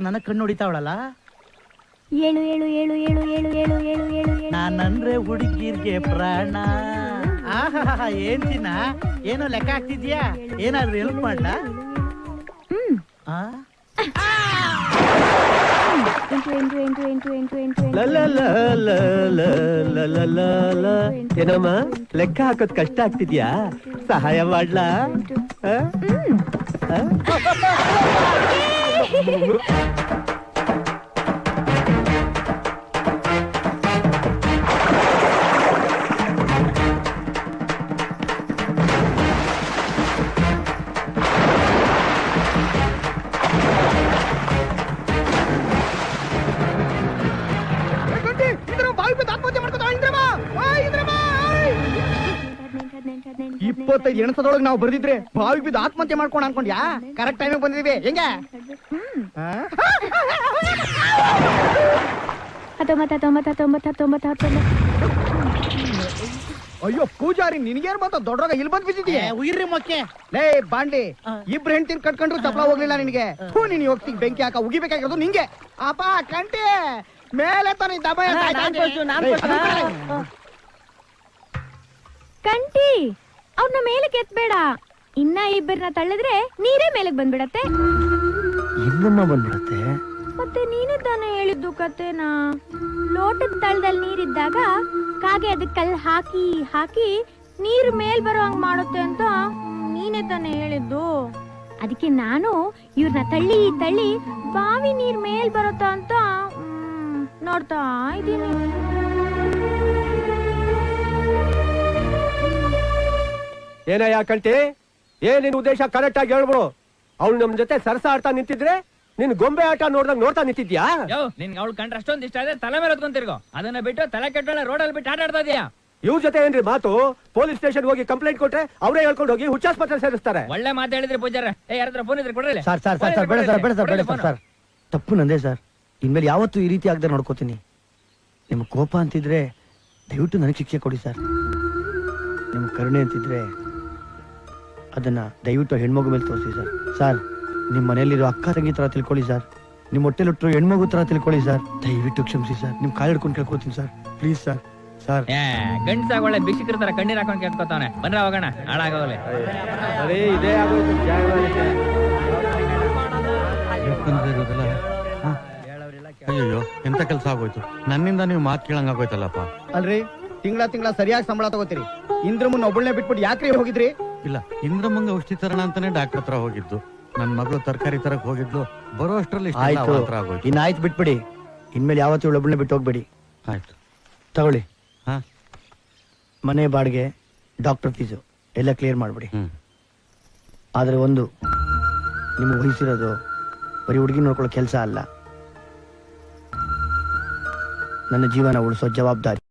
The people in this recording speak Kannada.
ನನ್ನ ಕಣ್ಣು ಹೊಡಿತಾವಳಲ್ಲ. ಏಳು ಏಳು ಏಳು ಏಳು ಏಳು ಏಳು ಏಳು ಏಳು ನಾನಂದ್ರೆ ಹುಡುಗಿರ್ಗೆ ಪ್ರಾಣ. ಆಹಾ ಏನ್ ಚಿನ್ನ, ಏನೋ ಲೆಕ್ಕ ಆಗ್ತಿದ್ಯಾ? ಏನಾದ್ರೂ ಹೆಲ್ಪ್ ಮಾಡ್ಲಾ? ಏನಮ್ಮ ಲೆಕ್ಕ ಹಾಕೋದ್ ಕಷ್ಟ ಆಗ್ತಿದ್ಯಾ? ಸಹಾಯ ಮಾಡ್ಲಾ? ಇಪ್ಪತ್ತೈದು ಎಣಸದೊಳಗೆ ನಾವು ಬರ್ದಿದ್ರೆ ಬಾವಿ ಬಿದ್ದು ಆತ್ಮಹತ್ಯೆ ಮಾಡ್ಕೊಂಡು ಅನ್ಕೊಂಡ್ಯಾ? ಕರೆಕ್ಟ್ ಟೈಮಿಗೆ ಬಂದಿದೀವಿ. ಹೆಂಗೆ? ಅಯ್ಯೋ ಪೂಜಾರಿ, ನಿನ್ಗೇನ್ ಬಂತ ದೊಡ್ಡರಾಗ ಇಲ್ಲಿ ಬಂದ್ ಬಿದ್ದಿದ್ಯಾ? ಉಯಿರ್ರಿ ಮೊಕ್ಕೆ. ಲೇ ಬಾಂಡಿ, ಇಬ್ರು ಹೆಣ್ತಿನ ಕಟ್ಕೊಂಡ್ರು ಚಪ್ಲ ಹೋಗ್ಲಿಲ್ಲ ನಿನ್ಗೆ. ನೀನ್ ಹೋಗ್ತೀನಿ ಬೆಂಕಿ ಹಾಕ ಉಗಿಬೇಕಾಗಿರೋದು ನಿಂಗೆ. ಅಪ್ಪ ಕಂಟಿ ಮೇಲೆ ತಾನೆ ದಬಾಯ ಕಂಟಿ, ಅವ್ರನ್ನ ಮೇಲೆ ಕೆತ್ಬೇಡ. ಇನ್ನ ಇಬ್ಬರನ್ನ ತಳ್ಳಿದ್ರೆ ನೀರೇ ಮೇಲೆಗ್ ಬಂದ್ಬಿಡತ್ತೆ. ಇನ್ನೊಮ್ಮ ಬಂದ್ಬಿಡತ್ತೆ. ಮತ್ತೆ ನೀನೇ ತಾನೇ ಹೇಳಿದ್ದು ಕತೆನಾ? ಲೋಟದ ತಳದಲ್ಲಿ ನೀರಿದ್ದಾಗ ಕಾಗೆ ಅದಕ್ಕೆ ಕಲ್ಲು ಹಾಕಿ ಹಾಕಿ ನೀರು ಮೇಲ್ ಬರೋ ಹಂಗ್ ಮಾಡುತ್ತೆ ಅಂತ ನೀನೇ ತಾನೇ ಹೇಳಿದ್ದು. ಅದಕ್ಕೆ ನಾನು ಇವ್ರನ್ನ ತಳ್ಳಿ ತಳ್ಳಿ ಬಾವಿ ನೀರ್ ಮೇಲ್ ಬರುತ್ತಾ ಅಂತ ನೋಡ್ತಾ ಇದ್ದೀನಿ. ಏನಯ್ಯ ಕಂಟಿ, ನಿನ್ ಉದ್ದೇಶ ಕರೆಕ್ಟ್ ಆಗಿ ಹೇಳ್ಬಿಡು. ಅವ್ಳು ನಮ್ ಜೊತೆ ಸರಸ ಆಡ್ತಾ ನಿಂತಿದ್ರೆ ನಿನ್ ಗೊಂಬೆ ಆಟ ನೋಡ್ತಾ ನಿಂತಿದ್ಯಾ? ನಿನ್ಗೆ ಅವಳು ಕಂಡ್ರೆ ಅಷ್ಟೊಂದ್ ಇಷ್ಟ ಆದ್ರೆ ತಲೆ ಮೇಲೆ ಹೊತ್ಕೊಂತಿರ್ಗೋ. ಅದನ್ನ ಬಿಟ್ಟು ತಲೆ ಕೆಟ್ಟೋಳೆ ರೋಡಲ್ಲಿ ಬಿಟ್ಟು ಆಟ ಆಡ್ತಾ ಇದೀಯಾ? ಇವ್ರ ಜೊತೆ ಏನ್ರಿ ಮಾತು? ಪೊಲೀಸ್ ಸ್ಟೇಷನ್ ಹೋಗಿ ಕಂಪ್ಲೇಂಟ್ ಕೊಟ್ರೆ ಅವರೇ ಹೇಳ್ಕೊಂಡು ಹೋಗಿ ಹುಚ್ಚಾಸ್ಪತ್ರೆ ಸೇರಿಸ್ತಾರೆ. ಒಳ್ಳೆ ಮಾತು ಹೇಳಿದ್ರಿ ಪೂಜಾರ. ಯಾರ ಫೋನ್ ಇದ್ರೆ ಕೊಡ್ರಿ. ಸರ್ ಬೇಡ ಸರ್, ತಪ್ಪು ನಂದೇ ಸರ್. ಇನ್ಮೇಲೆ ಯಾವತ್ತೂ ಈ ರೀತಿ ಆಗದೆ ನೋಡ್ಕೋತೀನಿ. ನಿಮ್ ಕೋಪ ಅಂತಿದ್ರೆ ದಯವಿಟ್ಟು ನನಗೆ ಶಿಕ್ಷೆ ಕೊಡಿ ಸರ್. ನಿಮ್ ಕರುಣೆ ಅಂತಿದ್ರೆ ಅದನ್ನ ದಯವಿಟ್ಟು ಹೆಣ್ಮಗು ಮೇಲೆ ತೋರಿಸಿ ಸರ್. ಸರ್, ನಿಮ್ ಮನೆಯಲ್ಲಿರೋ ಅಕ್ಕ ತಂಗಿ ತರ ತಿಳ್ಕೊಳ್ಳಿ ಸರ್. ನಿಮ್ ಹೊಟ್ಟೆಲಿಟ್ರು ಹೆಣ್ಮಗು ತರ ತಿಳ್ಕೊಳ್ಳಿ ಸರ್. ದಯವಿಟ್ಟು ಕ್ಷಮಿಸಿ ಸರ್. ನಿಮ್ ಕಾಲ್ ಹಿಡ್ಕೊಂಡು ಕೇಳ್ಕೊತೀನಿ ಸರ್, ಪ್ಲೀಸ್ ಸರ್. ಸರ್ ಗಂಡಸಾಗ ಒಳ್ಳೆ ಭಿಕ್ಷಕರ ತರ ಕಣ್ಣೀರ್ ಹಾಕೊಂಡು ಕೇಳ್ಕೊತಾನೆ. ಬನ್ರ ಹೋಗೋಣ, ಹಾಳಾಗೋಲೆ. ಇದೇ ಆಗೋಯ್ತು. ಅಯ್ಯೋ, ಎಂತ ಕೆಲಸ ಆಗೋಯ್ತು. ನನ್ನಿಂದ ನೀವು ಮಾತು ಕೇಳಂಗ ಆಗೋಯ್ತಲ್ಲಪ್ಪ. ಅಲ್ರಿ, ತಿಂಗಳ ಸರಿಯಾಗಿ ಸಂಬಳ ತಗೋತೀರಿ. ಇಂದ್ರಮ್ಮನ ಒಬ್ಬಳನ್ನೇ ಬಿಟ್ಬಿಟ್ಟು ಯಾಕ್ರಿ ಹೋಗಿದ್ರಿ? ಇಲ್ಲ, ಇಂದ್ರಮ್ಮಂಗ ಔಷಧಿ ತರೋಣ ಅಂತಾನೆ ಡಾಕ್ಟರ್ ಹತ್ರ ಹೋಗಿದ್ದು. ನನ್ ಮಗಳು ತರಕಾರಿ ತರಕ್ ಹೋಗಿದ್ಲು. ಬರೋ ಅಷ್ಟ್ರಲ್ಲಿ ಇನ್ನಾಯ್ತು, ಬಿಟ್ಬಿಡಿ. ಇನ್ಮೇಲೆ ಯಾವತ್ತೂ ಒಬ್ಬಳನ್ನೇ ಬಿಟ್ಟು ಹೋಗ್ಬೇಡಿ. ಆಯ್ತು, ತಗೊಳ್ಳಿ. ಹಾ, ಮನೆ ಬಾಡಿಗೆ, ಡಾಕ್ಟರ್ ಫೀಸು ಎಲ್ಲ ಕ್ಲಿಯರ್ ಮಾಡ್ಬಿಡಿ. ಆದ್ರೆ ಒಂದು, ನಿಮ್ಗೆ ವಹಿಸಿರೋದು ಬರೀ ಹುಡುಗಿ ನೋಡ್ಕೊಳ್ಳೋ ಕೆಲಸ ಅಲ್ಲ, ನನ್ನ ಜೀವನ ಉಳಿಸೋ ಜವಾಬ್ದಾರಿ.